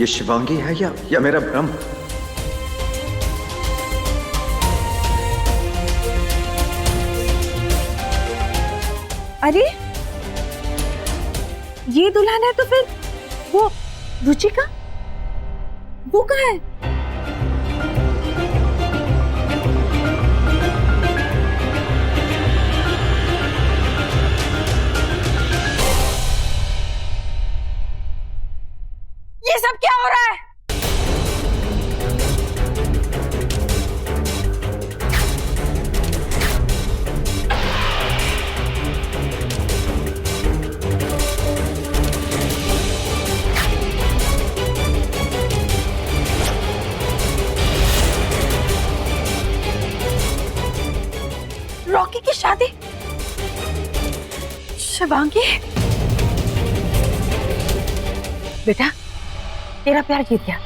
ये शिवांगी है या मेरा भ्रम? अरे ये दुल्हन है तो फिर वो रुचिका, वो कहाँ है? ये सब क्या हो रहा है? रॉकी की शादी? शिवांगी बेटा, तेरा प्यार जीत गया,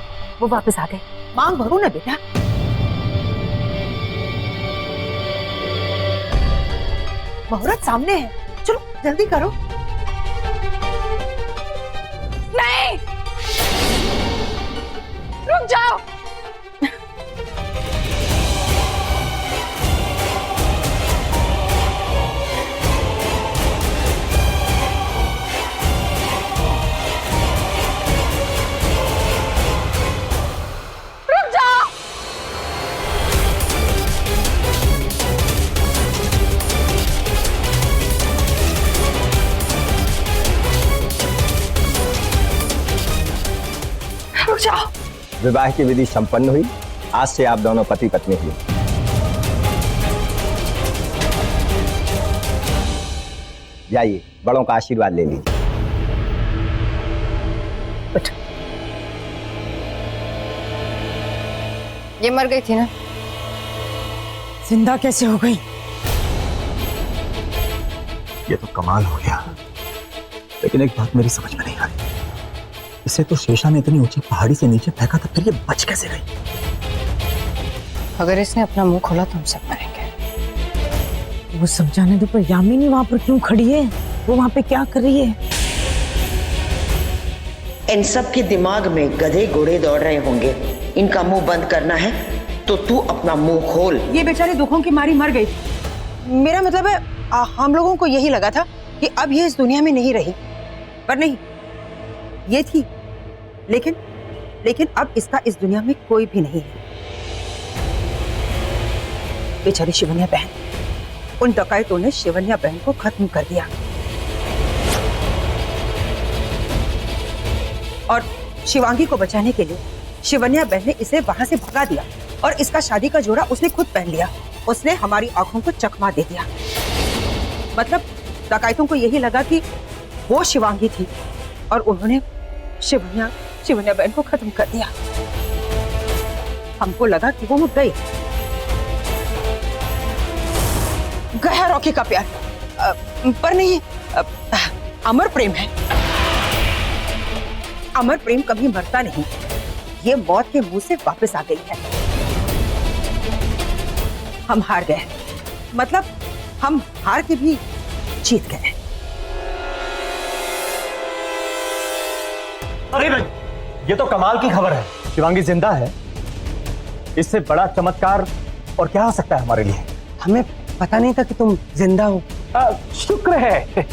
वो वापस आ गए। मांग भरो ना बेटा। मुहूर्त सामने है, चलो जल्दी करो। नहीं, रुक जाओ। विवाह की विधि संपन्न हुई। आज से आप दोनों पति पत्नी हुए। जाइए, बड़ों का आशीर्वाद ले लीजिए। ये मर गई थी ना? जिंदा कैसे हो गई? ये तो कमाल हो गया, लेकिन एक बात मेरी समझ में नहीं आ रही। इसे तो शेषा ने इतनी ऊंची पहाड़ी से नीचे फेंका था, फिर ये बच कैसे गई? अगर इसने अपना मुंह खोला तो हम सब मरेंगे। वो सब जाने दो, पर यामिनी वहां पर क्यों खड़ी है? वो वहां पे क्या कर रही है? इन सब के दिमाग में गधे घोड़े दौड़ रहे होंगे। इनका मुंह बंद करना है तो तू अपना मुंह खोल। ये बेचारी दुखों की मारी मर गई। मेरा मतलब है हम लोगों को यही लगा था कि अब ये इस दुनिया में नहीं रही, पर नहीं, ये थी। लेकिन अब इसका इस दुनिया में कोई भी नहीं है। बेचारी शिवन्या बहन, उन डकैतों ने शिवन्या बहन को खत्म कर दिया और शिवांगी को बचाने के लिए शिवन्या बहन ने इसे वहां से भगा दिया और इसका शादी का जोड़ा उसने खुद पहन लिया। उसने हमारी आंखों को चकमा दे दिया। मतलब डकैतों को यही लगा कि वो शिवांगी थी और उन्होंने शिवन्या बहन को खत्म कर दिया। हमको लगा कि वो मुझ गई। गया रॉकी का प्यार, पर नहीं, अमर प्रेम है। अमर प्रेम कभी मरता नहीं। ये मौत के मुंह से वापस आ गई है। हम हार गए, मतलब हम हार के भी जीत गए। अरे भाई, ये तो कमाल की खबर है। शिवांगी जिंदा है। इससे बड़ा चमत्कार और क्या हो सकता है हमारे लिए? हमें पता नहीं था कि तुम जिंदा हो। शुक्र है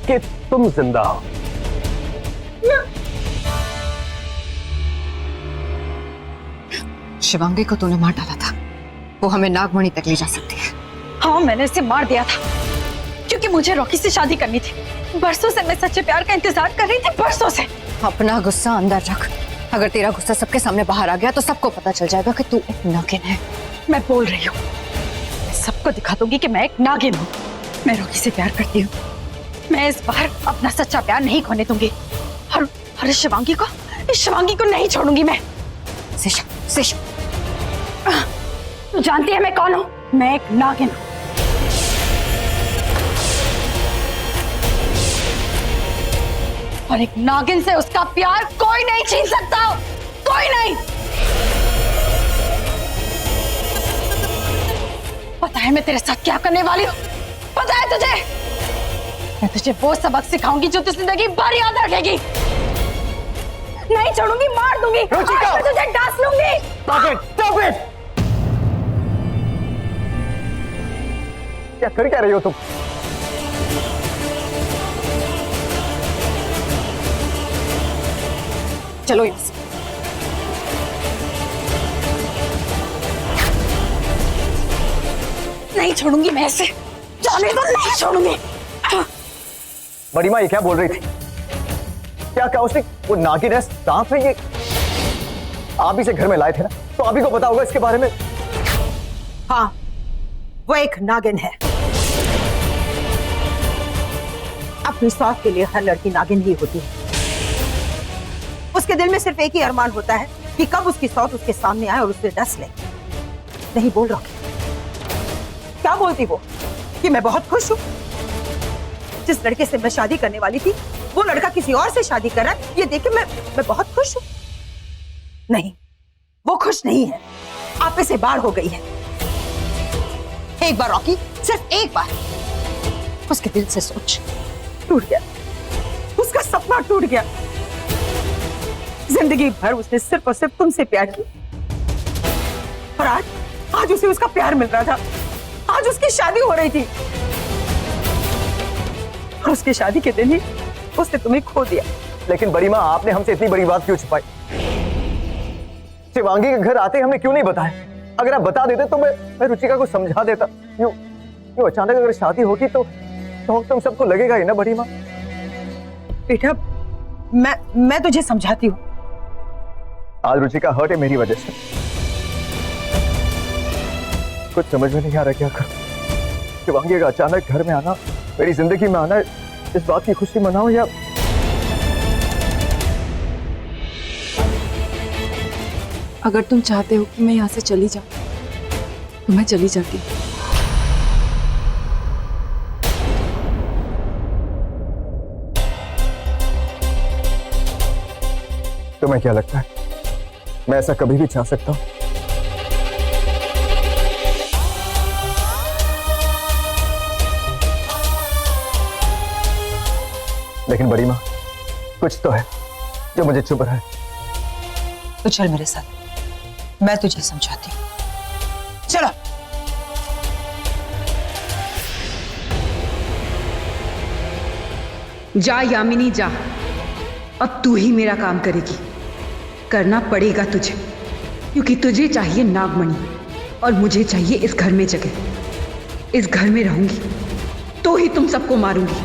कि तुम जिंदा हो। शिवांगी को तूने मार डाला था, वो हमें नागमणि तक ले जा सकती है। हाँ, मैंने इसे मार दिया था क्योंकि मुझे रॉकी से शादी करनी थी। बरसों से मैं सच्चे प्यार का इंतजार कर रही थी, बरसों से। अपना गुस्सा अंदर रख। अगर तेरा गुस्सा सबके सामने बाहर आ गया तो सबको पता चल जाएगा कि तू एक नागिन है। मैं बोल रही हूँ, मैं सबको दिखा दूंगी कि मैं एक नागिन हूँ। मैं रॉकी से प्यार करती हूँ। मैं इस बार अपना सच्चा प्यार नहीं खोने दूंगी और इस शिवांगी को नहीं छोड़ूंगी मैं। शिशु, तू जानती है मैं कौन हूँ? मैं एक नागिन हूँ। और एक नागिन से उसका प्यार कोई नहीं छीन सकता, कोई नहीं। पता है मैं तेरे साथ क्या करने वाली हूँ? पता है तुझे? मैं तुझे वो सबक सिखाऊंगी जो तू जिंदगी भर याद रखेगी। नहीं छोड़ूंगी, मार दूंगी, रुचिका! और मैं तुझे डांस लूंगी। Stop it! क्या कर क्या रही हो तुम? चलो यहाँ से। नहीं छोड़ूंगी मैं इसे, जाने दो, नहीं छोड़ूंगी। बड़ी माँ ये क्या बोल रही थी? क्या कहा उसने? वो नागिन है, सांप है ये? आप इसे घर में लाए थे ना, तो आप ही को पता होगा इसके बारे में। हाँ, वो एक नागिन है। अपनी स्वार्थ के लिए हर लड़की नागिन ही होती है। उसके दिल में सिर्फ एक ही अरमान होता है कि कब उसकी सौत उसके सामने आए और उसे डस ले। नहीं बोल रॉकी, क्या बोलती वो कि मैं बहुत खुश हूं? जिस लड़के से मैं शादी करने वाली थी वो लड़का किसी और से शादी कर रहा है, ये देख के मैं बहुत खुश हूं। नहीं, वो खुश नहीं है। आप इसे बाढ़ हो गई है। एक बार रॉकी, सिर्फ एक बार उसके दिल से सोच। टूट गया, उसका सपना टूट गया। जिंदगी भर उसने सिर्फ और सिर्फ तुमसे प्यार किया, और आज उसे उसका प्यार मिल रहा था। आज उसकी शादी हो रही थी, और उसकी शादी के दिन ही उसने तुम्हें खो दिया। लेकिन बड़ी माँ, आपने हमसे इतनी बड़ी बात क्यों छुपाई? शिवांगी के घर आते हमने क्यों नहीं बताया? अगर आप बता देते तो मैं रुचिका को समझा देता। यूं अचानक अगर शादी होगी तो तुम सबको लगेगा ही ना बड़ी माँ। बेटा, मैं तुझे समझाती हूँ। आज रुचिका हर्ट है मेरी वजह से। कुछ समझ में नहीं आ रहा क्या करूं। शिवांगी का अचानक घर में आना, मेरी जिंदगी में आना, इस बात की खुशी मनाऊं या अगर तुम चाहते हो कि मैं यहाँ से चली जाऊं तो मैं चली जाती हूँ। तुम्हें क्या लगता है मैं ऐसा कभी भी चाह सकता हूं? लेकिन बड़ी माँ, कुछ तो है जो मुझे चुभ रहा है। तो चल मेरे साथ, मैं तुझे समझाती हूँ। चलो। जा यामिनी जा, अब तू ही मेरा काम करेगी। करना पड़ेगा तुझे, क्योंकि तुझे चाहिए नागमणि और मुझे चाहिए इस घर में जगह। इस घर में रहूंगी तो ही तुम सबको मारूंगी,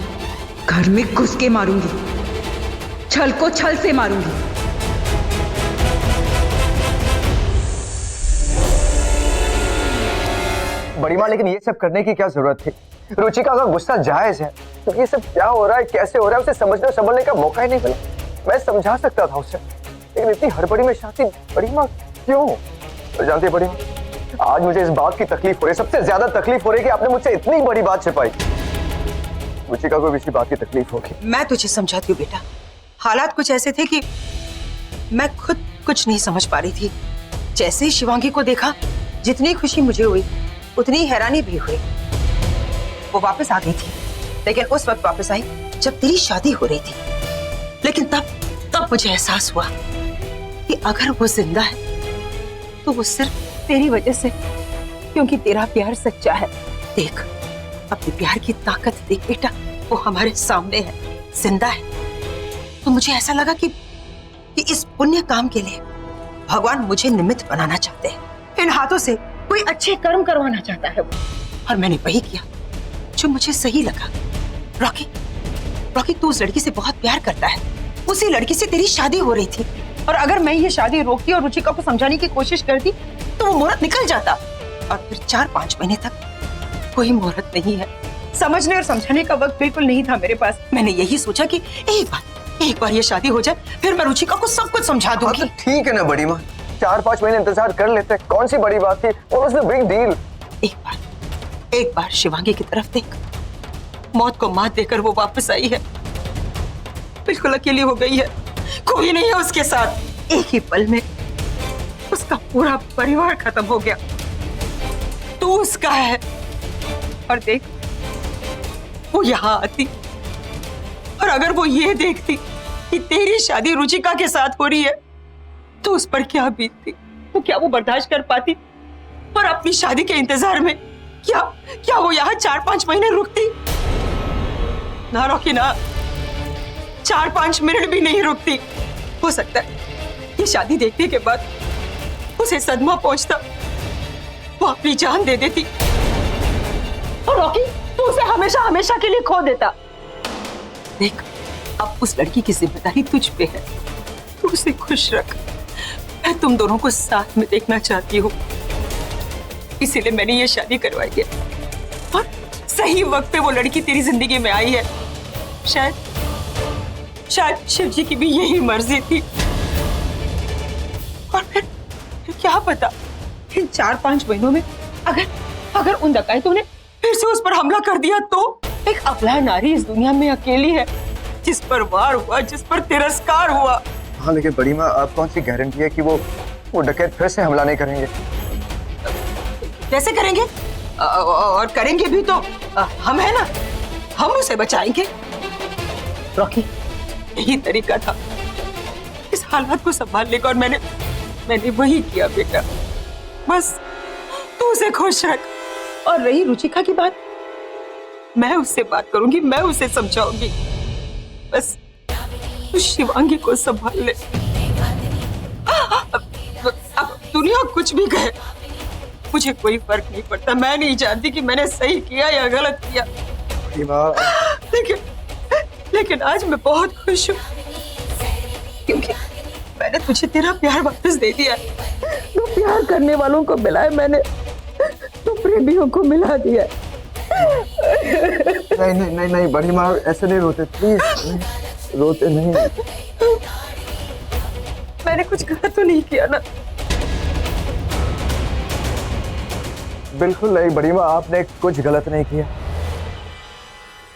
घर में घुस के मारूंगी, छल को छल से मारूंगी। बड़ी माँ, लेकिन ये सब करने की क्या जरूरत थी? रुचिका का गुस्सा जायज है, तो ये सब क्या हो रहा है, कैसे हो रहा है, उसे समझने संभलने का मौका ही नहीं मिला। मैं समझा सकता था उसे, लेकिन इतनी हड़बड़ी में शादी। बड़ी माँ क्यों? तो जानती है बड़ी माँ, आज मुझे इस बात की तकलीफ हो रही है, सबसे ज्यादा तकलीफ हो रही है कि आपने मुझसे इतनी बड़ी बात छिपाई। रुचिका को भी इसी बात की तकलीफ होगी। मैं तुझे समझाती हूँ बेटा। हालात कुछ ऐसे थे कि मैं खुद कुछ नहीं समझ पा रही थी। जैसे ही शिवांगी को देखा, जितनी खुशी मुझे हुई उतनी हैरानी भी हुई। वो वापस आ गई थी, लेकिन उस वक्त वापस आई जब तेरी शादी हो रही थी। लेकिन तब मुझे एहसास हुआ कि अगर वो जिंदा है तो वो सिर्फ तेरी वजह से, क्योंकि तेरा प्यार सच्चा है। देख, अपने प्यार की ताकत देख बेटा, वो हमारे सामने है, जिंदा है। तो मुझे ऐसा लगा कि इस पुण्य काम के लिए भगवान मुझे निमित्त बनाना चाहते हैं। इन हाथों से कोई अच्छे कर्म करवाना चाहता है वो, और मैंने वही किया जो मुझे सही लगा। रॉकी, तू उस लड़की से बहुत प्यार करता है। उसी लड़की से तेरी शादी हो रही थी, और अगर मैं ये शादी रोकती और रुचिका को समझाने की कोशिश करती तो वो मुहूर्त निकल जाता, और फिर 4-5 महीने तक कोई मुहूर्त नहीं है। समझने और समझाने का वक्त बिल्कुल नहीं था मेरे पास। मैंने यही सोचा कि एक बार ये शादी हो जाए, फिर मैं रुचिका को सब कुछ समझा दूंगी। तो ठीक है ना बड़ी माँ, 4-5 महीने इंतजार कर लेते हैं, कौन सी बड़ी बात थी, और उसमें बिग डील। एक बार शिवांगी की तरफ देख। मौत को मात देकर वो वापस आई है, बिल्कुल अकेली हो गई है, कोई नहीं है उसके साथ। एक ही पल में उसका पूरा परिवार खत्म हो गया। तू उसका है, और देख, वो यहाँ आती, और अगर वो ये देखती कि तेरी शादी रुचिका के साथ हो रही है तो उस पर क्या बीतती, तो क्या वो बर्दाश्त कर पाती? और अपनी शादी के इंतजार में क्या क्या वो यहाँ 4-5 महीने रुकती? ना रॉकी ना, 4-5 मिनट भी नहीं रुकती। हो सकता है ये शादी देखने के बाद उसे सदमा पहुंचता, वो अपनी जान दे देती और रॉकी तू उसे हमेशा हमेशा के लिए खो देता। देख, अब उस लड़की की जिम्मेदारी तुझ पे है, तू उसे खुश रख। मैं तुम दोनों को साथ में देखना चाहती हूँ, इसीलिए मैंने ये शादी करवाई है और सही वक्त पे वो लड़की तेरी जिंदगी में आई है। शायद शिव जी की भी यही मर्जी थी। और फिर क्या पता इन 4-5 महीनों में अगर उन डकैतों ने फिर से उस पर हमला कर दिया तो? एक अबला नारी इस दुनिया में अकेली है जिस पर वार हुआ, जिस पर तिरस्कार हुआ। हाँ, लेकिन बड़ी माँ, आप कौन सी गारंटी है कि वो डकैत फिर से हमला नहीं करेंगे? कैसे करेंगे? और करेंगे भी तो हम है ना, हम उसे बचाएंगे। रॉकी, यही तरीका था इस हालात को संभालने का और मैंने वही किया बेटा। बस तू उसे खुश रख। और रही रुचिका की बात, मैं उससे बात करूंगी, मैं उसे समझाऊंगी। बस तू शिवांगी को संभाल ले। अब दुनिया कुछ भी कहे, मुझे कोई फर्क नहीं पड़ता। मैं नहीं जानती कि मैंने सही किया या गलत किया, लेकिन आज मैं बहुत खुश हूँ क्योंकि मैंने तुझे तेरा प्यार वापस दे दिया है। तो प्यार करने वालों को मिला है मैंने, तो प्रेमियों को मिला दिया है। नहीं बड़ी माँ, ऐसे नहीं रोते प्लीज, रोते नहीं। मैंने कुछ गलत तो नहीं किया ना? बिल्कुल नहीं बड़ी माँ, आपने कुछ गलत नहीं किया।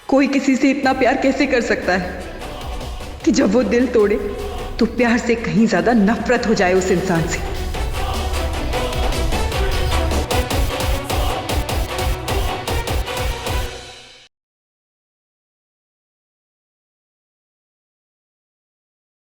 कोई किसी से इतना प्यार कैसे कर सकता है कि जब वो दिल तोड़े तो प्यार से कहीं ज्यादा नफरत हो जाए उस इंसान से?